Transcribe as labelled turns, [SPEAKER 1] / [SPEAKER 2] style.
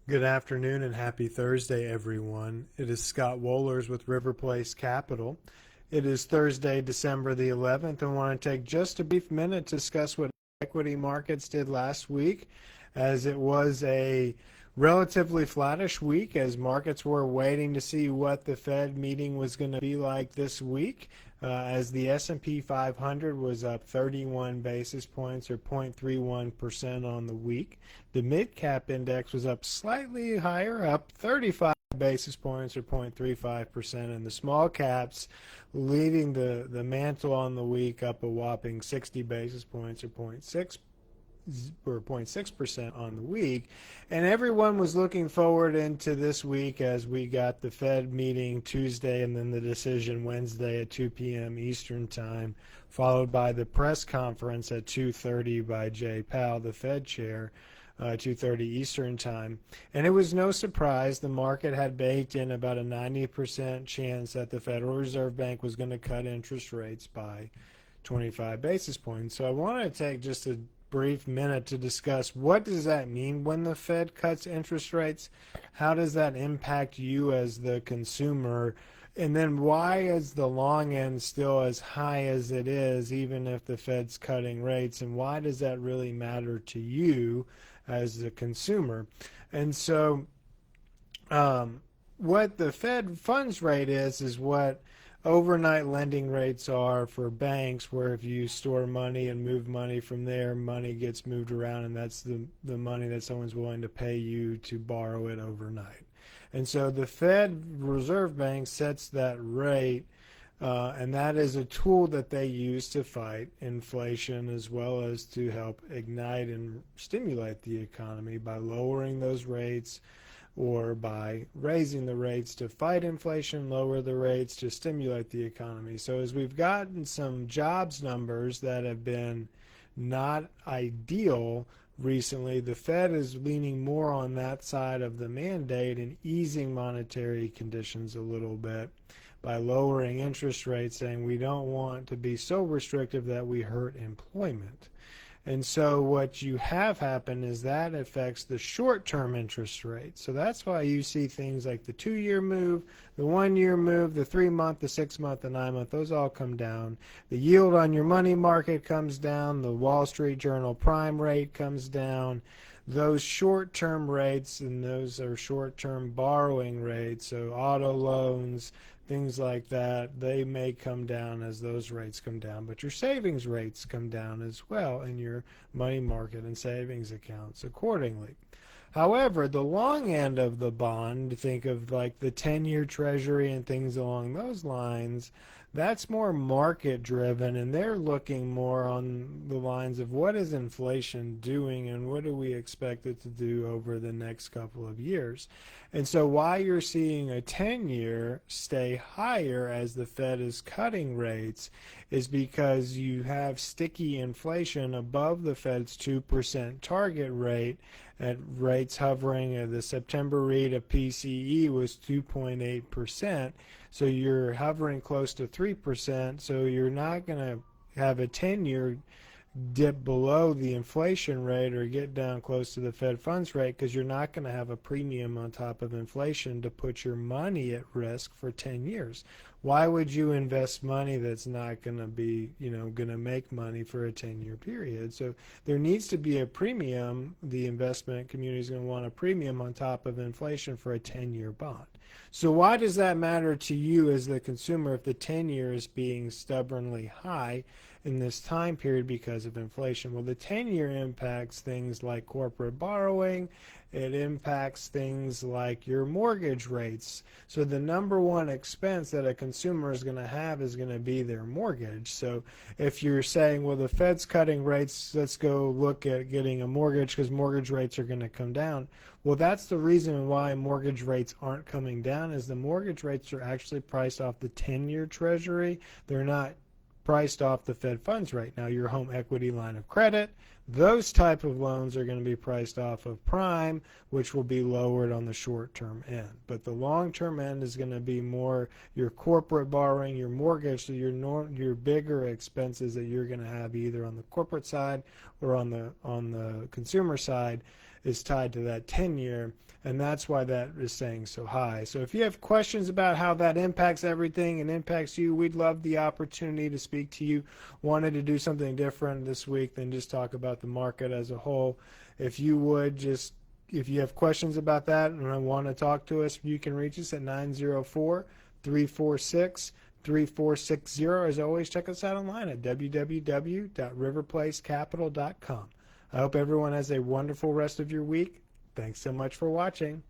[SPEAKER 1] Good afternoon and happy Thursday, everyone. It is Scott Wohlers with River Place Capital. It is Thursday, December the 11th, and I want to take just a brief minute to discuss what equity markets did last week, as it was a relatively flattish week as markets were waiting to see what the Fed meeting was going to be like this week. As the S&P 500 was up 31 basis points or 0.31% on the week. The mid-cap index was up slightly higher, up 35 basis points or 0.35%, and the small caps leading the mantle on the week up a whopping 60 basis points or 0.6% on the week. And everyone was looking forward into this week as we got the Fed meeting Tuesday and then the decision Wednesday at 2 p.m. Eastern Time, followed by the press conference at 2:30 by Jay Powell, the Fed chair, 2:30 Eastern Time. And it was no surprise the market had baked in about a 90% chance that the Federal Reserve Bank was going to cut interest rates by 25 basis points. So I want to take just a brief minute to discuss what does that mean when the Fed cuts interest rates? How does that impact you as the consumer? And then why is the long end still as high as it is even if the Fed's cutting rates? And why does that really matter to you as the consumer? And so what the Fed funds rate is what overnight lending rates are for banks, where if you store money and move money from there, money gets moved around, and that's the money that someone's willing to pay you to borrow it overnight. And so the Fed Reserve Bank sets that rate, and that is a tool that they use to fight inflation as well as to help ignite and stimulate the economy by lowering those rates, or by raising the rates to fight inflation, lower the rates to stimulate the economy. So as we've gotten some jobs numbers that have been not ideal recently, the Fed is leaning more on that side of the mandate and easing monetary conditions a little bit by lowering interest rates, saying we don't want to be so restrictive that we hurt employment. And so what you have happen is that affects the short-term interest rate. So that's why you see things like the 2-year move, the 1-year move, the 3-month, the 6-month, the 9-month, those all come down. The yield on your money market comes down. The Wall Street Journal prime rate comes down. Those short-term rates, and those are short-term borrowing rates, so auto loans, things like that, they may come down as those rates come down, but your savings rates come down as well in your money market and savings accounts accordingly. However, the long end of the bond, think of like the 10-year treasury and things along those lines, that's more market driven, and they're looking more on the lines of what is inflation doing and what do we expect it to do over the next couple of years. And so why you're seeing a 10-year stay higher as the Fed is cutting rates is because you have sticky inflation above the Fed's 2% target rate, at rates hovering at the September read of PCE was 2.8%. So you're hovering close to 3%. So you're not going to have a 10-year dip below the inflation rate or get down close to the Fed funds rate, because you're not going to have a premium on top of inflation to put your money at risk for 10 years. Why would you invest money that's not going to be, going to make money for a 10-year period? So there needs to be a premium. The investment community is going to want a premium on top of inflation for a 10-year bond. So why does that matter to you as the consumer if the 10-year is being stubbornly high in this time period because of inflation? Well, the 10-year impacts things like corporate borrowing. It impacts things like your mortgage rates. So the number one expense that a consumer is going to have is going to be their mortgage. So if you're saying, well, the Fed's cutting rates, let's go look at getting a mortgage because mortgage rates are going to come down. Well, that's the reason why mortgage rates aren't coming down, is the mortgage rates are actually priced off the 10-year treasury. They're not priced off the Fed funds rate. Now, your home equity line of credit, those type of loans are going to be priced off of prime, which will be lowered on the short-term end. But the long-term end is going to be more your corporate borrowing, your mortgage, so your bigger expenses that you're going to have either on the corporate side or on the consumer side is tied to that 10-year, and that's why that is staying so high. So if you have questions about how that impacts everything and impacts you, we'd love the opportunity to speak to you. Wanted to do something different this week than just talk about the market as a whole. If you would just, if you have questions about that and want to talk to us, you can reach us at 904-346-3460. As always, check us out online at www.riverplacecapital.com. I hope everyone has a wonderful rest of your week. Thanks so much for watching.